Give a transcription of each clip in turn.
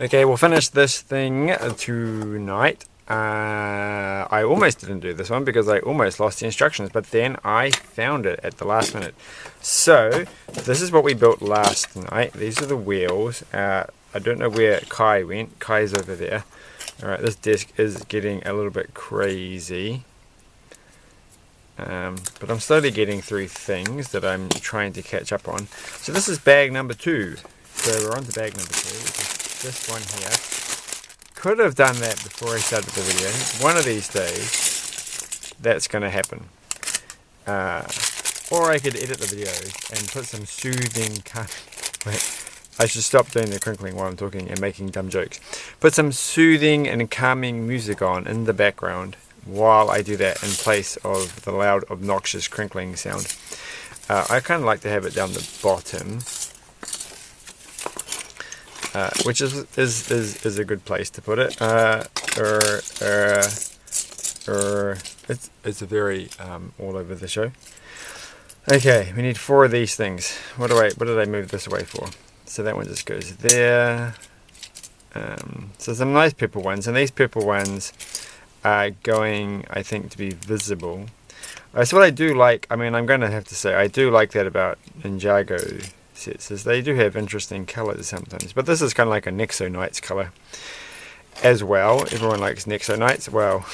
Okay, we'll finish this thing tonight. I almost didn't do this one because I almost lost the instructions, but then I found it at the last minute. So, this is what we built last night. These are the wheels. I don't know where Kai went. Kai's over there. Alright, this desk is getting a little bit crazy. But I'm slowly getting through things that I'm trying to catch up on. So this is bag number 2. So we're on to bag number 2, which is this one here. Could have done that before I started the video. One of these days, that's going to happen. Or I could edit the video and put some soothing... Wait, I should stop doing the crinkling while I'm talking and making dumb jokes. Put some soothing and calming music on in the background while I do that in place of the loud, obnoxious crinkling sound. I kind of like to have it down the bottom. Which is a good place to put it. It's a very all over the show. Okay, we need 4 of these things. What did I move this away for? So that one just goes there. So some nice purple ones, and these purple ones are going, I think, to be visible. So what I do like, I mean, I'm going to have to say, I do like that about Ninjago sets, is they do have interesting colours sometimes. But this is kind of like a Nexo Knights colour as well. Everyone likes Nexo Knights. Well,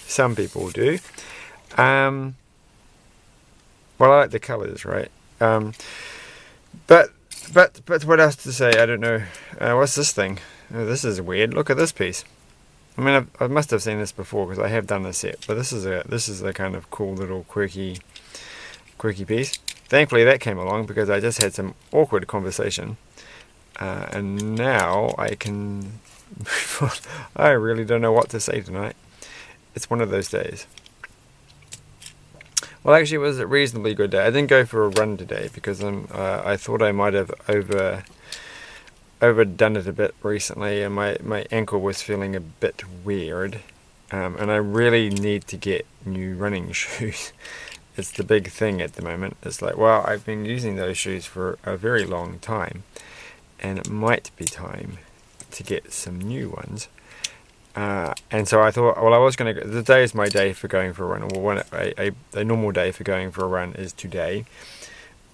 some people do. Well, I like the colours, right? But what else to say? I don't know. What's this thing? Oh, this is weird. Look at this piece. I mean, I must have seen this before because I have done this set. But this is a kind of cool little quirky piece. Thankfully that came along because I just had some awkward conversation, and now I can move on. I really don't know what to say tonight. It's one of those days. Well, actually, it was a reasonably good day. I didn't go for a run today because I thought I might have overdone it a bit recently, and my ankle was feeling a bit weird, and I really need to get new running shoes. It's the big thing at the moment. It's like, well, I've been using those shoes for a very long time, and it might be time to get some new ones. And so I thought, well, I was going to go. Today is my day for going for a run. Well, a normal day for going for a run is today,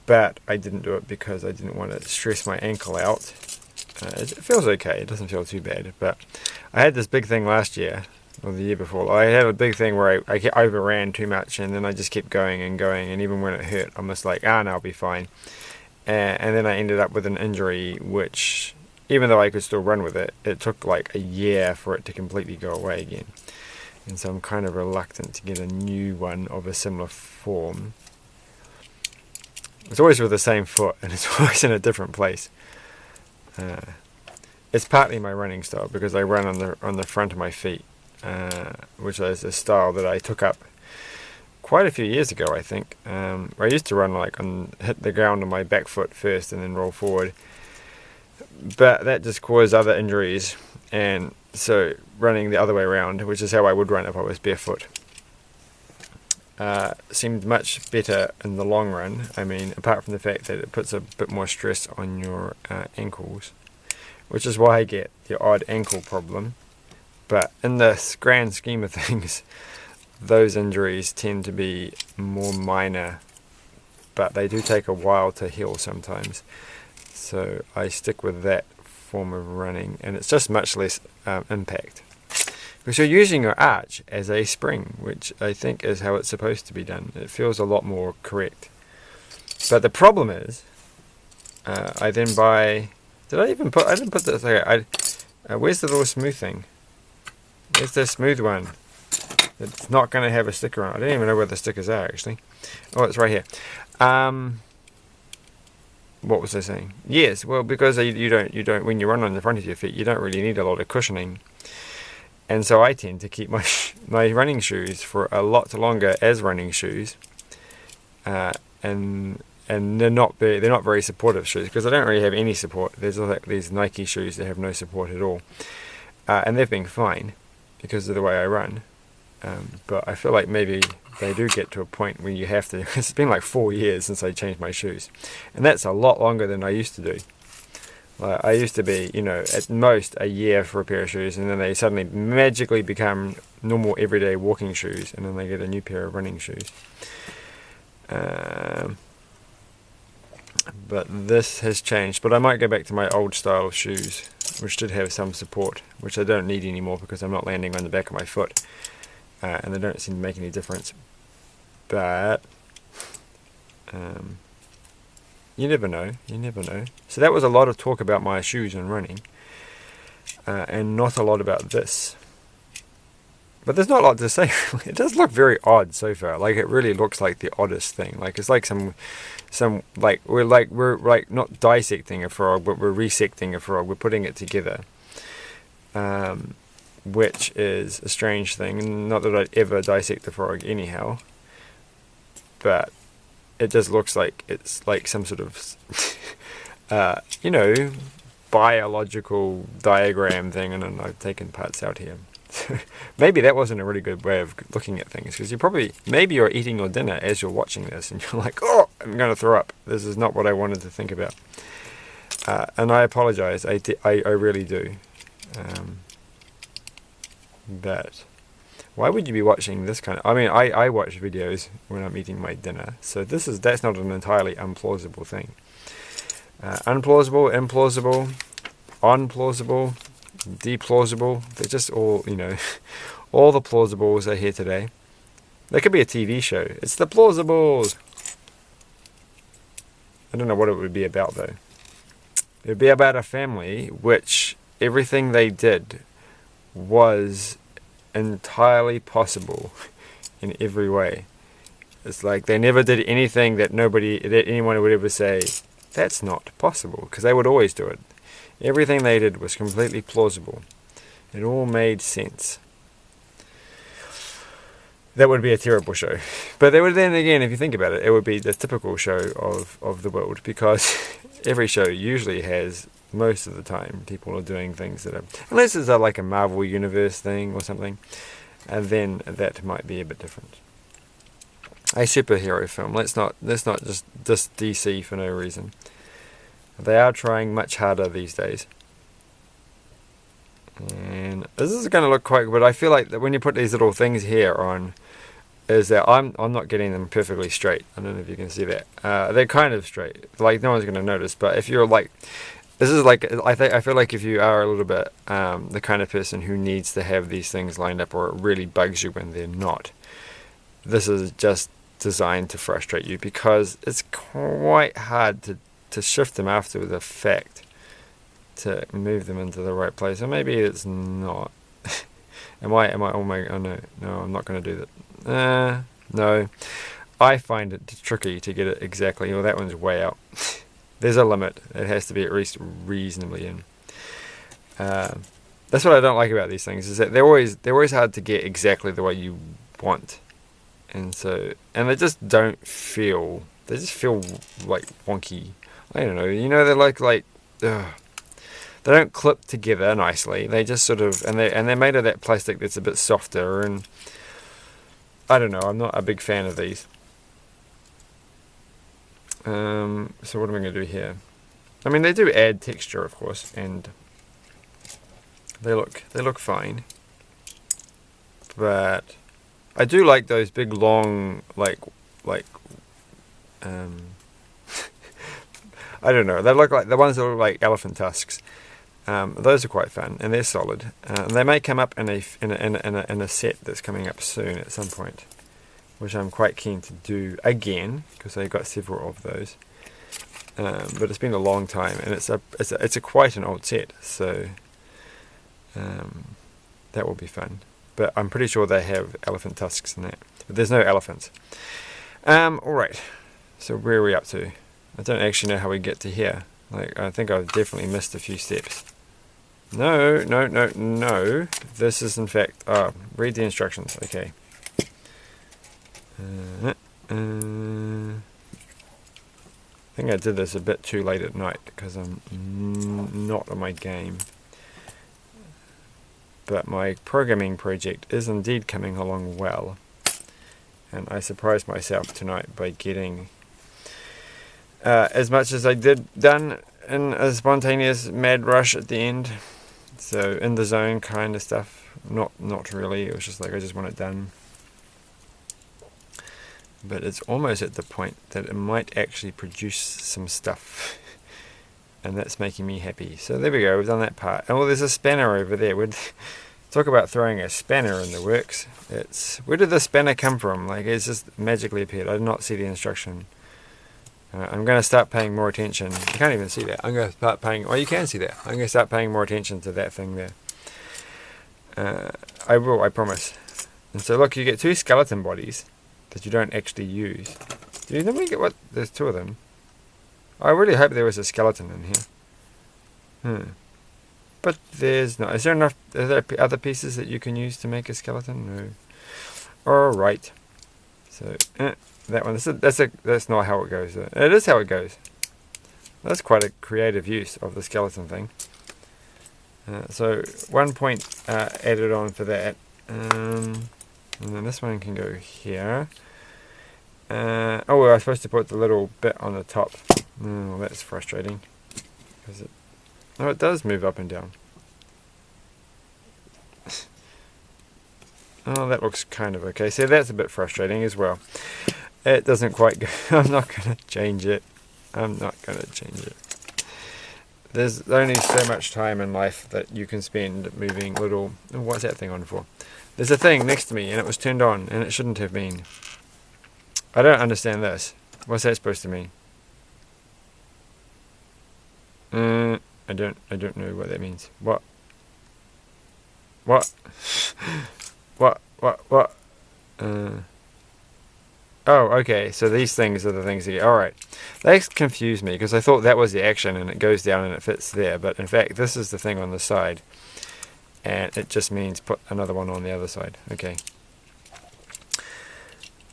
but I didn't do it because I didn't want to stress my ankle out. It feels okay. It doesn't feel too bad. But I had this big thing last year, or the year before. I had a big thing where I overran too much, and then I just kept going and going, and even when it hurt, I'm just like, no, I'll be fine. And then I ended up with an injury, which, even though I could still run with it, it took like a year for it to completely go away again. And so I'm kind of reluctant to get a new one of a similar form. It's always with the same foot, and it's always in a different place. It's partly my running style because I run on the front of my feet, which is a style that I took up quite a few years ago, I think. I used to run like hit the ground on my back foot first and then roll forward, but that just caused other injuries, and so running the other way around, which is how I would run if I was barefoot, seemed much better in the long run. I mean, apart from the fact that it puts a bit more stress on your ankles, which is why I get the odd ankle problem. But in the grand scheme of things, those injuries tend to be more minor, but they do take a while to heal sometimes. So I stick with that form of running, and it's just much less impact. Because you're using your arch as a spring, which I think is how it's supposed to be done. It feels a lot more correct. But the problem is, I then buy... I didn't put this... Okay, where's the little smooth thing? Where's the smooth one? It's not going to have a sticker on it. I don't even know where the stickers are, actually. Oh, it's right here. What was I saying? Yes, well, because you don't when you run on the front of your feet, you don't really need a lot of cushioning. And so I tend to keep my running shoes for a lot longer as running shoes, and they're not very supportive shoes because I don't really have any support. There's like these Nike shoes that have no support at all, and they've been fine because of the way I run. But I feel like maybe they do get to a point where you have to. It's been like 4 years since I changed my shoes, and that's a lot longer than I used to do. Like, I used to be, you know, at most a year for a pair of shoes, and then they suddenly magically become normal everyday walking shoes, and then they get a new pair of running shoes. But this has changed. But I might go back to my old style of shoes, which did have some support, which I don't need anymore because I'm not landing on the back of my foot, and they don't seem to make any difference. But you never know, you never know. So that was a lot of talk about my shoes and running, and not a lot about this. But there's not a lot to say. It does look very odd so far. Like, it really looks like the oddest thing. Like, it's like some like we're not dissecting a frog, but we're resecting a frog. We're putting it together, which is a strange thing. Not that I'd ever dissect a frog anyhow, but it just looks like it's like some sort of you know, biological diagram thing, and then I've taken parts out here. Maybe that wasn't a really good way of looking at things, because maybe you're eating your dinner as you're watching this, and you're like, oh, I'm going to throw up. This is not what I wanted to think about. And I apologize. I really do. But why would you be watching this kind of... I mean, I watch videos when I'm eating my dinner, so that's not an entirely unplausible thing. Unplausible, implausible, unplausible, deplausible. They're just all, you know, all the plausibles are here today. There could be a TV show. It's the plausibles. I don't know what it would be about, though. It would be about a family which everything they did was entirely possible in every way. It's like they never did anything that anyone would ever say, that's not possible, because they would always do it. Everything they did was completely plausible. It all made sense. That would be a terrible show. But then again, if you think about it, it would be the typical show of the world, because every show usually has, most of the time, people are doing things that are... Unless it's like a Marvel Universe thing or something, and then that might be a bit different. A superhero film. Let's not just DC for no reason. They are trying much harder these days. And this is going to look quite good, but I feel like that when you put these little things here on, is that I'm not getting them perfectly straight. I don't know if you can see that. They're kind of straight. Like, no one's going to notice, but if you're like... This is like... I feel like if you are a little bit the kind of person who needs to have these things lined up, or it really bugs you when they're not, this is just designed to frustrate you, because it's quite hard to shift them after the fact, to move them into the right place. Or maybe it's not. Oh no, I'm not going to do that. No. I find it tricky to get it exactly. Well, that one's way out. There's a limit. It has to be at least reasonably in. That's what I don't like about these things, is that they're always hard to get exactly the way you want. And they just don't feel... They just feel like wonky. I don't know, you know, they're like they don't clip together nicely. They just sort of, and they're made of that plastic that's a bit softer, and I don't know, I'm not a big fan of these. So what am I going to do here? I mean, they do add texture, of course, and they look fine. But I do like those big long I don't know. They look like the ones that look like elephant tusks. Those are quite fun, and they're solid. And they may come up in a set that's coming up soon at some point, which I'm quite keen to do again, because I got several of those. But it's been a long time, and it's quite an old set, so that will be fun. But I'm pretty sure they have elephant tusks in that. But there's no elephants. Alright, so where are we up to? I don't actually know how we get to here. Like, I think I've definitely missed a few steps. No. This is in fact... read the instructions. Okay. I think I did this a bit too late at night, because I'm not on my game. But my programming project is indeed coming along well. And I surprised myself tonight by getting... as much as I done in a spontaneous mad rush at the end. So in the zone kind of stuff. Not really. It was just like I just want it done. But it's almost at the point that it might actually produce some stuff. And that's making me happy. So there we go, we've done that part. Oh, there's a spanner over there. We'd talk about throwing a spanner in the works. Where did the spanner come from? Like, it's just magically appeared. I did not see the instruction. I'm going to start paying more attention. You can't even see that. I'm going to start paying... Oh, you can see that. I'm going to start paying more attention to that thing there. I will, I promise. And so look, you get 2 skeleton bodies that you don't actually use. Do you normally get what? There's 2 of them. I really hope there was a skeleton in here. But there's not. Is there enough? Are there other pieces that you can use to make a skeleton? No. Alright. So, that one. That's not how it goes. It is how it goes. That's quite a creative use of the skeleton thing. So 1 point added on for that. And then this one can go here. Oh, well, I was supposed to put the little bit on the top. Oh, that's frustrating. Oh, it does move up and down. Oh, that looks kind of okay. So that's a bit frustrating as well. It doesn't quite go. I'm not going to change it. There's only so much time in life that you can spend moving little... Oh, what's that thing on for? There's a thing next to me and it was turned on and it shouldn't have been. I don't understand this. What's that supposed to mean? I don't know what that means. What? Oh, okay, so these things are the things that get... Alright, they confused me because I thought that was the action and it goes down and it fits there, but in fact this is the thing on the side and it just means put another one on the other side. Okay.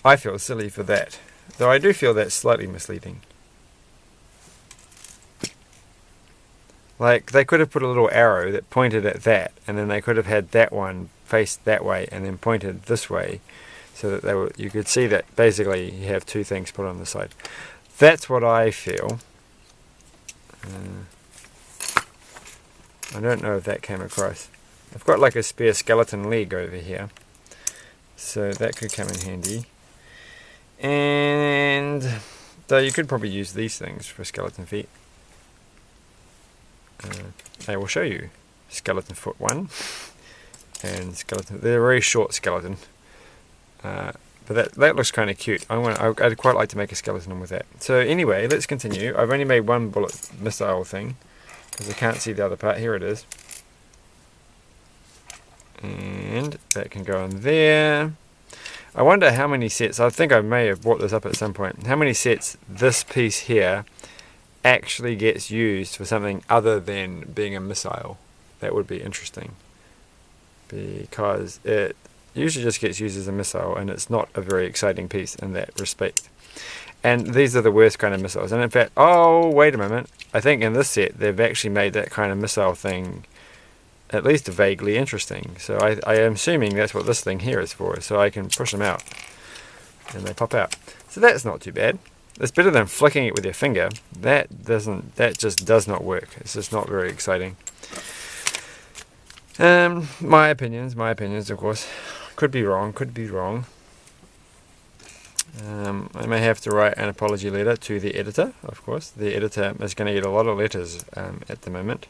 I feel silly for that, though I do feel that's slightly misleading. Like, they could have put a little arrow that pointed at that, and then they could have had that one faced that way and then pointed this way, so that you could see that basically you have 2 things put on the side. That's what I feel. I don't know if that came across. I've got like a spare skeleton leg over here, so that could come in handy. And though you could probably use these things for skeleton feet. I will show you skeleton foot 1 and skeleton. They're a very short skeleton, but that looks kind of cute. I'd quite like to make a skeleton with that. So anyway, let's continue. I've only made 1 bullet missile thing because I can't see the other part. Here it is, and that can go in there. I wonder how many sets. I think I may have brought this up at some point. How many sets this piece here actually gets used for something other than being a missile? That would be interesting, because it usually just gets used as a missile and it's not a very exciting piece in that respect. And these are the worst kind of missiles. And in fact, oh wait a moment, I think in this set they've actually made that kind of missile thing at least vaguely interesting. So I am assuming that's what this thing here is for, so I can push them out and they pop out. So that's not too bad. It's better than flicking it with your finger. That just does not work. It's just not very exciting. My opinions, of course. Could be wrong. I may have to write an apology letter to the editor, of course. The editor is going to get a lot of letters at the moment.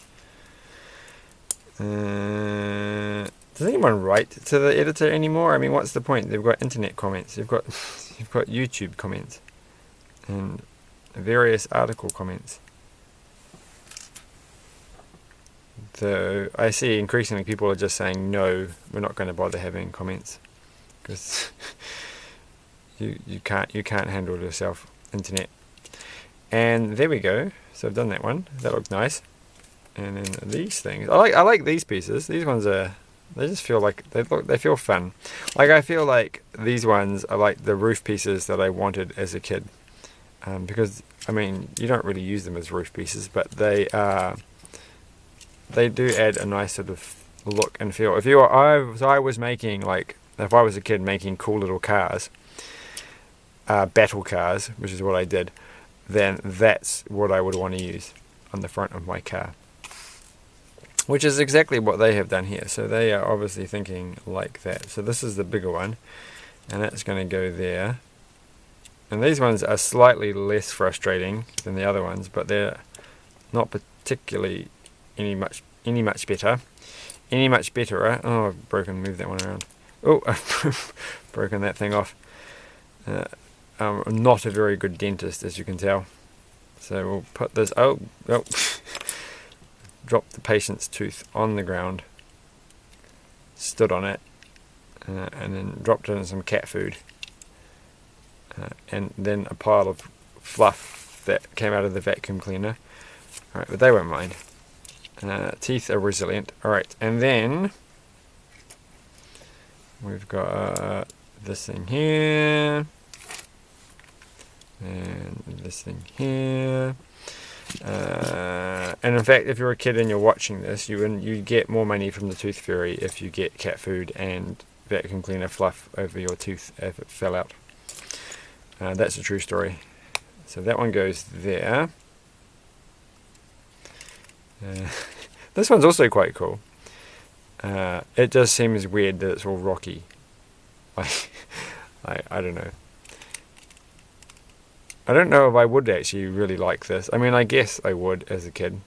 Does anyone write to the editor anymore? I mean, what's the point? They've got internet comments. You've got YouTube comments and various article comments. Though I see increasingly people are just saying no, we're not going to bother having comments because you can't handle yourself, internet. And there we go. So I've done that one. That looked nice. And then these things, I like these pieces. These ones they just feel like they feel fun. Like, I feel like these ones are like the roof pieces that I wanted as a kid, because I mean you don't really use them as roof pieces, but they do add a nice sort of look and feel. If I was making, like, if I was a kid making cool little cars, battle cars, which is what I did, then that's what I would want to use. on the front of my car. Which is exactly what they have done here. So they are obviously thinking like that. So this is the bigger one, and that's going to go there. And these ones are slightly less frustrating than the other ones, but they're not particularly any much better. Any much betterer. Oh, I've move that one around. Oh, I've broken that thing off. I'm not a very good dentist, as you can tell. So we'll put this. Oh. Dropped the patient's tooth on the ground. Stood on it, and then dropped it in some cat food. And then a pile of fluff that came out of the vacuum cleaner. Alright, but they won't mind. Teeth are resilient. Alright, and then we've got this thing here, and this thing here. And in fact, if you're a kid and you're watching this, you get more money from the Tooth Fairy if you get cat food and vacuum cleaner fluff over your tooth if it fell out. That's a true story. So that one goes there. This one's also quite cool. It just seems weird that it's all rocky. I don't know. I don't know if I would actually really like this. I mean, I guess I would as a kid.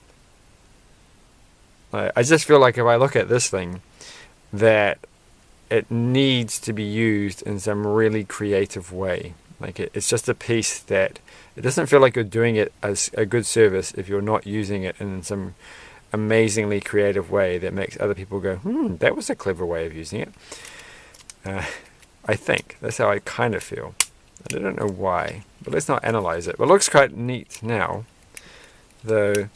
I just feel like if I look at this thing, that it needs to be used in some really creative way. Like it's just a piece that it doesn't feel like you're doing it as a good service if you're not using it in some amazingly creative way that makes other people go, that was a clever way of using it. I think that's how I kind of feel. I don't know why, but let's not analyze it. But it looks quite neat now, though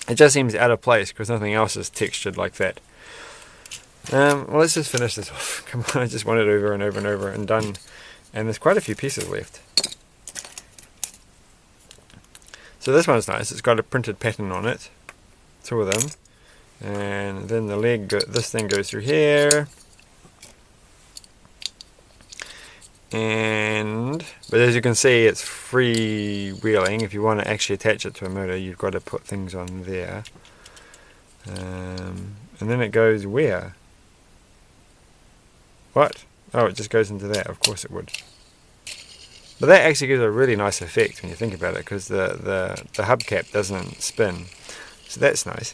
it just seems out of place because nothing else is textured like that. Well, let's just finish this off. Come on, I just want it over and over and over and done. And there's quite a few pieces left. So this one's nice. It's got a printed pattern on it. Two of them. And then the leg, this thing goes through here. But as you can see, it's freewheeling. If you want to actually attach it to a motor, you've got to put things on there. And then it goes where? What? Oh, it just goes into that. Of course it would. But that actually gives a really nice effect when you think about it, because the hubcap doesn't spin. So that's nice.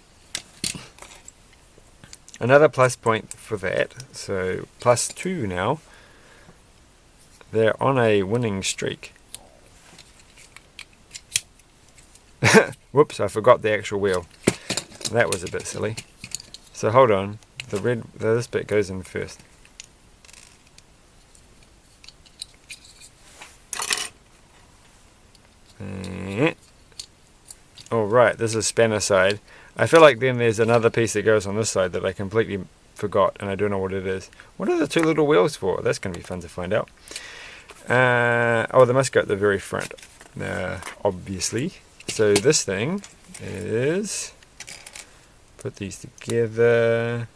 Another plus point for that. So +2 now. They're on a winning streak. Whoops, I forgot the actual wheel. That was a bit silly. So hold on. This bit goes in first. Oh right, this is spanner side. I feel like then there's another piece that goes on this side that I completely forgot and I don't know what it is. What are the two little wheels for? That's going to be fun to find out. Oh, they must go at the very front, obviously. So this thing is, put these together.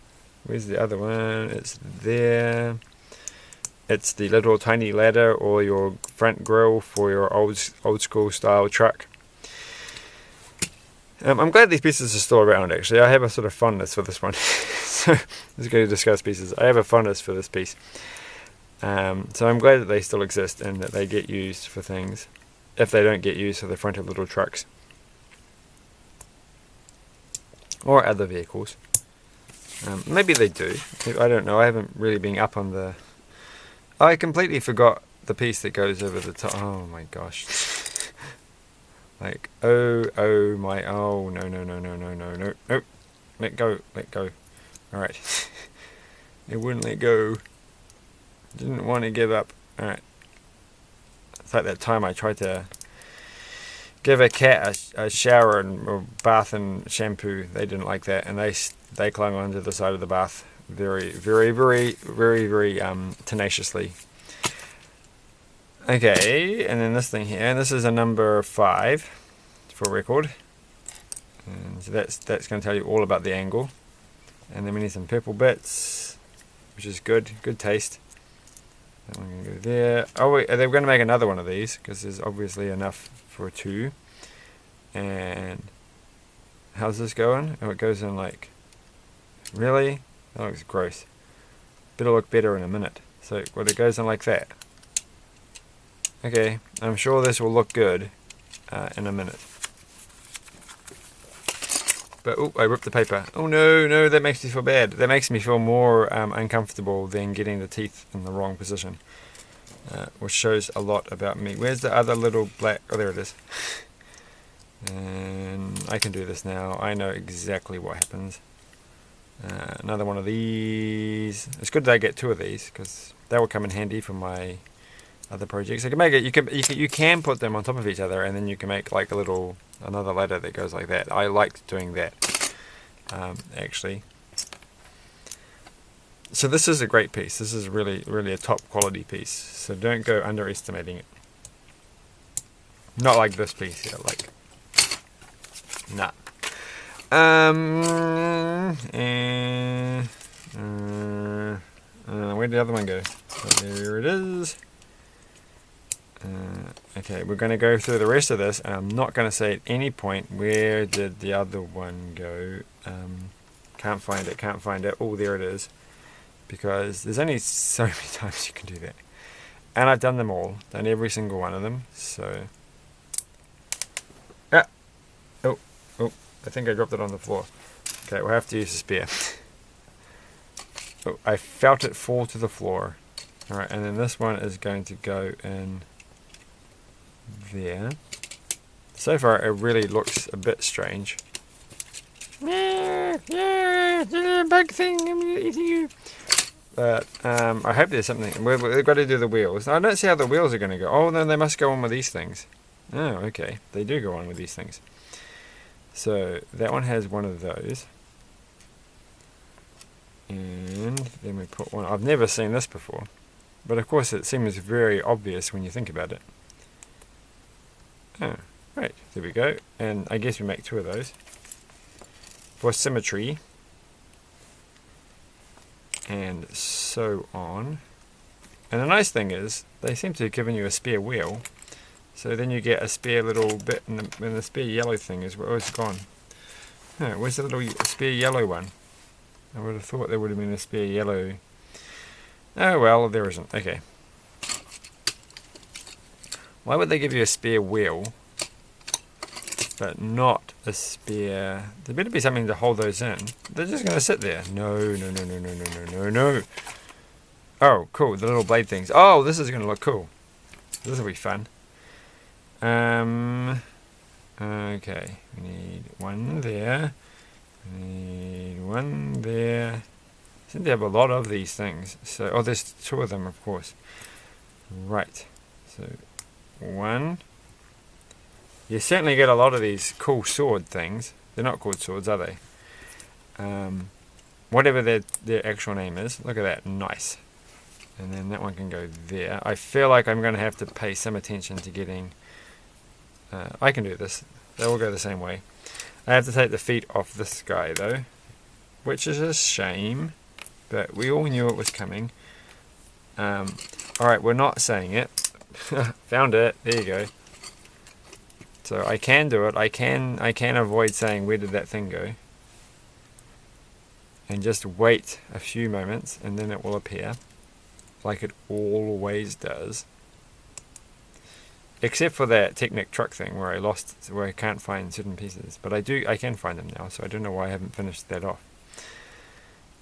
Where's the other one? It's there. It's the little tiny ladder or your front grille for your old school style truck. I'm glad these pieces are still around actually. I have a sort of fondness for this one. So let's go to discuss pieces. I have a fondness for this piece. So I'm glad that they still exist and that they get used for things, if they don't get used for the front of little trucks or other vehicles. Maybe they do. I don't know. I haven't really been up on the... I completely forgot the piece that goes over the top. Oh my gosh. Like, oh my, oh, no. Let go. Alright. It wouldn't let go. Didn't want to give up. Alright. It's like that time I tried to give a cat a shower or bath and shampoo. They didn't like that, and they clung onto the side of the bath very tenaciously. Okay, and then this thing here, and this is a number 5 for record. And so that's going to tell you all about the angle. And then we need some purple bits, which is good taste. That one can go there. Oh wait, they're going to make another one of these because there's obviously enough for 2. And how's this going? Oh, it goes in like, really? That looks gross. It'll look better in a minute. So, well, it goes in like that. Okay, I'm sure this will look good in a minute. But, oh, I ripped the paper. Oh no, no, that makes me feel bad. That makes me feel more uncomfortable than getting the teeth in the wrong position. Which shows a lot about me. Where's the other little black... Oh, there it is. And I can do this now. I know exactly what happens. Another one of these. It's good that I get 2 of these, because that will come in handy for my other projects. I can make it. You can put them on top of each other, and then you can make like another ladder that goes like that. I liked doing that, actually. So this is a great piece. This is really, really a top quality piece. So don't go underestimating it. Not like this piece here. Like, nah. Where did the other one go? So there it is. Okay, we're going to go through the rest of this, and I'm not going to say at any point where did the other one go. Can't find it, can't find it. Oh, there it is. Because there's only so many times you can do that. And I've done them all, done every single one of them, so... Ah! Oh, I think I dropped it on the floor. Okay, we'll have to use a spear. Oh, I felt it fall to the floor. Alright, and then this one is going to go in there. So far it really looks a bit strange. Yeah, the big thing, I'm eating you. But I hope there's something. We've got to do the wheels. I don't see how the wheels are going to go. Oh, no, they must go on with these things. Oh, okay. They do go on with these things. So that one has one of those. And then we put one. I've never seen this before. But of course it seems very obvious when you think about it. Oh, right. There we go. And I guess we make 2 of those. For symmetry. And so on. And the nice thing is, they seem to have given you a spare wheel. So then you get a spare little bit, and the spare yellow thing is, oh, it's gone. Oh, where's the little spare yellow one? I would have thought there would have been a spare yellow. Oh well, there isn't. Okay. Why would they give you a spare wheel, but not a spare... There better be something to hold those in. They're just going to sit there. No, no, no, no, no, no, no, no, no. Oh, cool. The little blade things. Oh, this is going to look cool. This will be fun. Okay. We need one there. We need one there. I seem to have a lot of these things. So, oh, there's 2 of them, of course. Right. So, 1. You certainly get a lot of these cool sword things. They're not called swords, are they? Whatever their actual name is. Look at that. Nice. And then that one can go there. I feel like I'm going to have to pay some attention to getting... I can do this. They all go the same way. I have to take the feet off this guy, though. Which is a shame. But we all knew it was coming. Alright, we're not saying it. Found it. There you go. So I can do it. I can avoid saying where did that thing go. And just wait a few moments and then it will appear. Like it always does. Except for that Technic truck thing where I can't find certain pieces. But I can find them now, so I don't know why I haven't finished that off.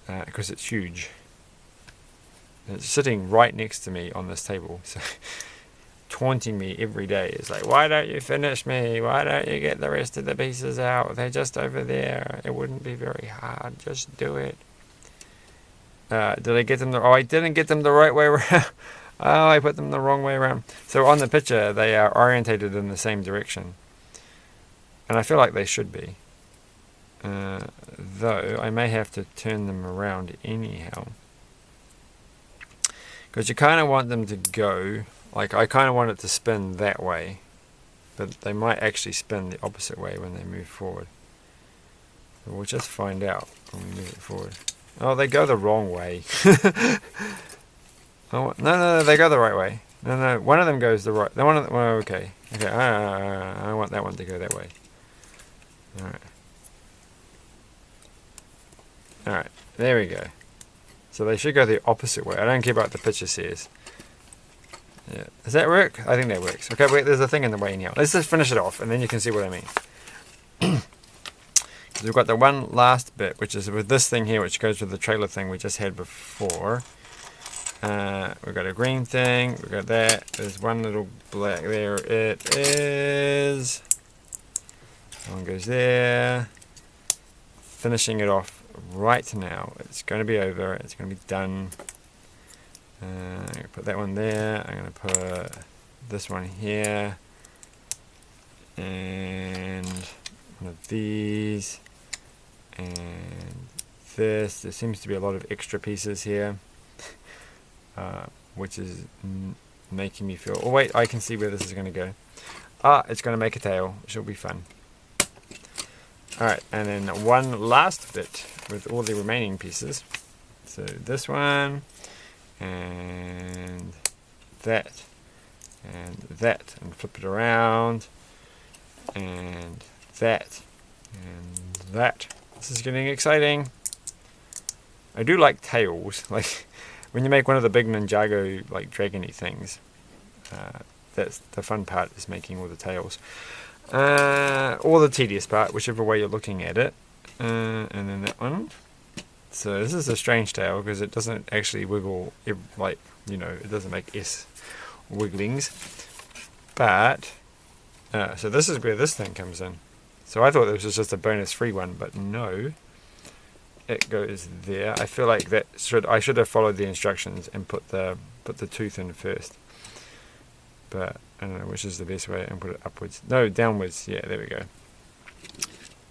Because it's huge. And it's sitting right next to me on this table. So taunting me every day. It's like, why don't you finish me? Why don't you get the rest of the pieces out? They're just over there. It wouldn't be very hard. Just do it. Did I get them I didn't get them the right way around. Oh, I put them the wrong way around. So on the picture, they are orientated in the same direction. And I feel like they should be. Though, I may have to turn them around anyhow. Because you kind of want them to go... Like, I kind of want it to spin that way. But they might actually spin the opposite way when they move forward. But we'll just find out when we move it forward. Oh, they go the wrong way. Oh, no, they go the right way. No, one of them goes the right... Oh, okay. Okay, I want that one to go that way. Alright. Alright, there we go. So they should go the opposite way. I don't care what the picture says. Yeah. Does that work? I think that works. Okay, wait, there's a thing in the way now. Let's just finish it off and then you can see what I mean. We've got the one last bit, which is with this thing here, which goes with the trailer thing we just had before. We've got a green thing, we've got that, there's one little black, there it is. One goes there. Finishing it off right now. It's going to be over, it's going to be done. I'm going to put that one there, I'm going to put this one here, and one of these, and this. There seems to be a lot of extra pieces here, which is making me feel, oh wait, I can see where this is going to go. It's going to make a tail, which will be fun. Alright, and then one last bit with all the remaining pieces. So this one, and that, and flip it around, and that, and that. This is getting exciting. I do like tails, like when you make one of the big Ninjago like dragony things. That's the fun part, is making all the tails. Or the tedious part, whichever way you're looking at it. And then that one. So this is a strange tail because it doesn't actually wiggle, like, you know, it doesn't make S wigglings. But, so this is where this thing comes in. So I thought this was just a bonus free one, but no. It goes there. I feel like that I should have followed the instructions and put the tooth in first. But I don't know which is the best way, and put it upwards. No, downwards. Yeah, there we go.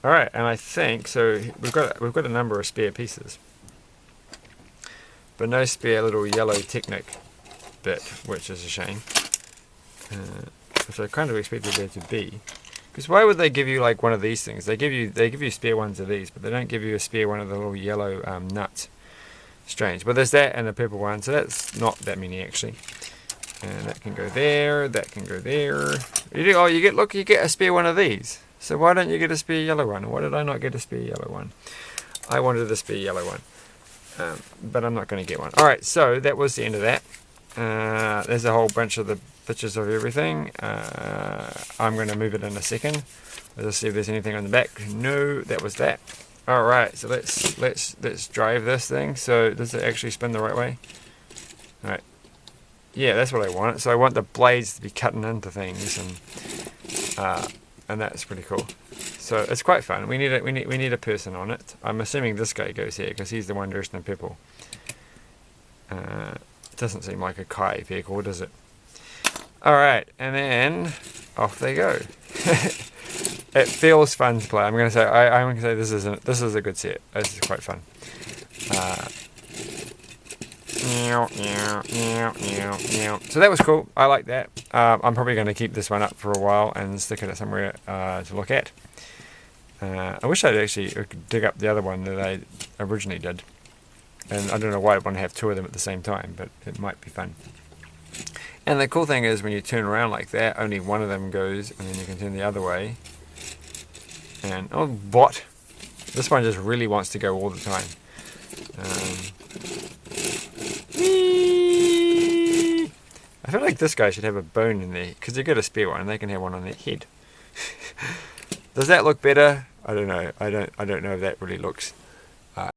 All right, and I think so. We've got a number of spare pieces, but no spare little yellow Technic bit, which is a shame. Which I kind of expected there to be. Because why would they give you like one of these things? They give you spare ones of these, but they don't give you a spare one of the little yellow nuts. Strange. But there's that and a purple one, so that's not that many actually. And that can go there, that can go there. You get a spare one of these. So why don't you get a spare yellow one? Why did I not get a spare yellow one? I wanted a spare yellow one. But I'm not going to get one. Alright, so that was the end of that. There's a whole bunch of the pictures of everything. I'm going to move it in a second. Let's see if there's anything on the back. No, that was that. Alright, so let's drive this thing. So does it actually spin the right way? Alright. Yeah, that's what I want. So I want the blades to be cutting into things, and that's pretty cool. So it's quite fun. We need a person on it. I'm assuming this guy goes here because he's the one dressed in purple. It doesn't seem like a Kai vehicle, does it? All right, and then off they go. It feels fun to play. I'm gonna say this is a good set. This is quite fun. So that was cool. I like that. I'm probably going to keep this one up for a while and stick it somewhere to look at. I wish I'd actually dig up the other one that I originally did. And I don't know why I'd want to have two of them at the same time, but it might be fun. And the cool thing is when you turn around like that, only one of them goes, and then you can turn the other way. And, oh, what? This one just really wants to go all the time. I feel like this guy should have a bone in there, because they get a spare one and they can have one on their head. Does that look better? I don't know. I don't know if that really looks